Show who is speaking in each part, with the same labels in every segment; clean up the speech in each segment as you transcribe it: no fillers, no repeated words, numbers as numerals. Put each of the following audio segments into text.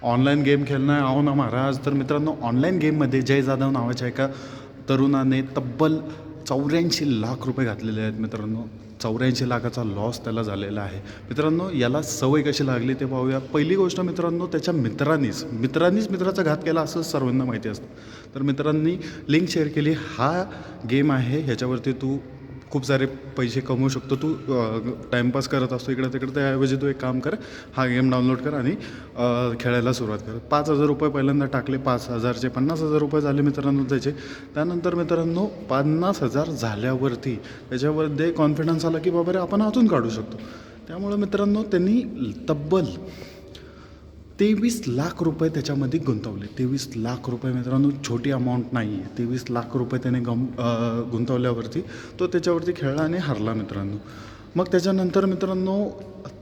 Speaker 1: Online game खेळणं आहो ना महाराज. तर मित्रांनो, ऑनलाईन गेममध्ये जय जाधव नावाच्या एका तरुणाने तब्बल 84 लाख रुपये घातलेले आहेत मित्रांनो. 84 लाखाचा लॉस त्याला झालेला आहे मित्रांनो. याला सवय कशी लागली ते पाहूया. पहिली गोष्ट मित्रांनो, त्याच्या मित्रांनीच मित्राचा घात केला असं सर्वांना माहिती असतं. तर मित्रांनी लिंक शेअर केली, हा गेम आहे, ह्याच्यावरती तू खूप सारे पैसे कमवू शकतो, तू टाईमपास करत असतो इकडं तिकडं, त्याऐवजी तू एक काम कर, हा गेम डाउनलोड कर आणि खेळायला सुरुवात कर. 5,000 रुपये पहिल्यांदा टाकले. 5,000चे 50,000 रुपये झाले मित्रांनो त्याचे. त्यानंतर मित्रांनो 50,000 झाल्यावरती त्याच्यामध्ये कॉन्फिडन्स आला की बाबा रे आपण अजून काढू शकतो. त्यामुळं मित्रांनो त्यांनी तब्बल 23 लाख रुपये त्याच्यामध्ये गुंतवले. 23 लाख रुपये मित्रांनो छोटी अमाऊंट नाही आहे. 23 लाख रुपये त्याने गुंतवल्यावरती तो त्याच्यावरती खेळला आणि हारला मित्रांनो. मग त्याच्यानंतर मित्रांनो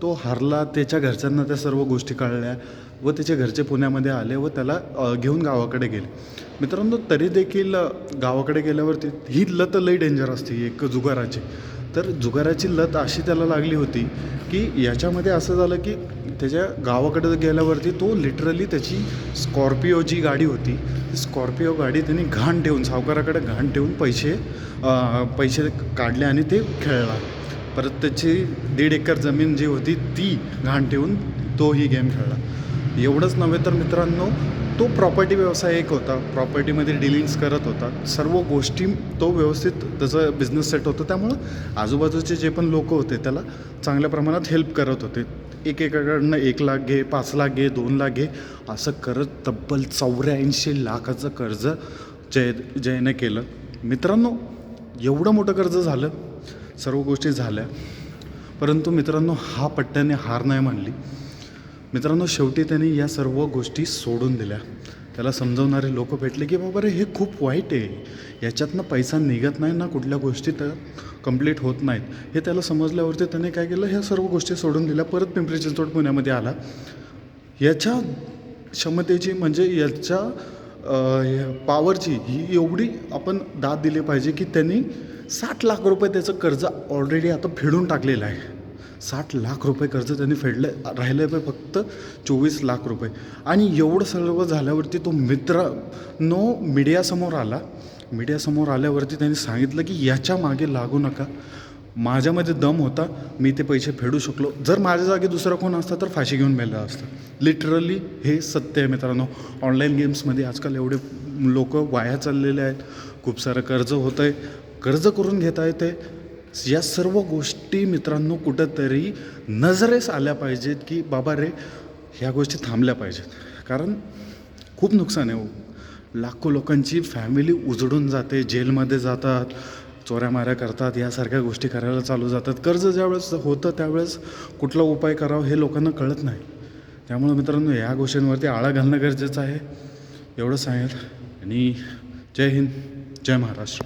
Speaker 1: तो हारला, त्याच्या घरच्यांना त्या सर्व गोष्टी कळल्या व त्याचे घरचे पुण्यामध्ये आले व त्याला घेऊन गावाकडे गेले मित्रांनो. तरी देखील गावाकडे गेल्यावरती ही लत लई डेंजर असते एक जुगाराची. तर जुगाराची लत अशी त्याला लागली होती की याच्यामध्ये असं झालं की त्याच्या गावाकडे गेल्यावरती तो लिटरली त्याची स्कॉर्पिओ जी गाडी होती, स्कॉर्पिओ गाडी त्यांनी घाण ठेवून, सावकाराकडे घाण ठेवून पैसे काढले आणि ते खेळला. परत त्याची 1.5 एकर जमीन जी होती ती घाण ठेवून तोही गेम खेळला. एवढंच नव्हे तर मित्रांनो तो प्रॉपर्टी व्यवसाय एक होता, प्रॉपर्टीमध्ये डीलिंग्स करत होता. सर्व गोष्टी तो व्यवस्थित त्याचा बिझनेस सेट होतो. त्यामुळं आजूबाजूचे जे पण लोक होते त्याला चांगल्या प्रमाणात हेल्प करत होते. एकेकाकडनं 1 लाख घे, 5 लाख घे, 2 लाख घे, असं करत तब्बल 84 लाखाचं कर्ज जयने केलं मित्रांनो. एवढं मोठं कर्ज झालं, सर्व गोष्टी झाल्या, परंतु मित्रांनो हा पट्ट्याने हार नाही मानली मित्रांनो. शेवटी त्यांनी या सर्व गोष्टी सोडून दिल्या. त्याला समजवणारे लोक भेटले की बाबा रे हे खूप वाईट आहे, याच्यातनं पैसा निघत नाही ना, कुठल्या गोष्टी त्या कंप्लीट होत नाहीत. हे त्याला समजल्यावरती त्याने काय केलं, ह्या सर्व गोष्टी सोडून दिल्या. परत पिंपरी चिंचवड पुण्यामध्ये आला. याच्या क्षमतेची म्हणजे याच्या पॉवरची ही एवढी आपण दाद दिली पाहिजे की त्यांनी 60 लाख रुपये त्याचं कर्ज ऑलरेडी आता फेडून टाकलेलं आहे. 60 लाख रुपये कर्ज त्यांनी फेडलं, राहिलं आहे फक्त 24 लाख रुपये. आणि एवढं सर्व झाल्यावरती तो मित्रांनो मीडियासमोर आला. मीडियासमोर आल्यावरती त्यांनी सांगितलं की याच्या मागे लागू नका, माझ्यामध्ये दम होता, मी ते पैसे फेडू शकलो. जर माझ्या जागी दुसरा कोण असता तर फाशी घेऊन मेला असतं. लिटरली हे सत्य आहे मित्रांनो. ऑनलाईन गेम्समध्ये आजकाल एवढे लोक वाया चाललेले आहेत, खूप सारं कर्ज होतं आहे, कर्ज करून घेता येते. या सर्व गोष्टी मित्रांनो कुठंतरी नजरेस आल्या पाहिजेत की बाबा रे ह्या गोष्टी थांबल्या पाहिजेत. कारण खूप नुकसान आहे. लाखो लोकांची फॅमिली उजडून जाते, जेलमध्ये जातात, चोऱ्यामाऱ्या करतात, यासारख्या गोष्टी करायला चालू जातात. कर्ज ज्यावेळेस होतं त्यावेळेस कुठला उपाय करावा हे लोकांना कळत नाही. त्यामुळे मित्रांनो या गोष्टींवरती आळा घालणं गरजेचं आहे, एवढं सांगेल. आणि जय हिंद, जय महाराष्ट्र.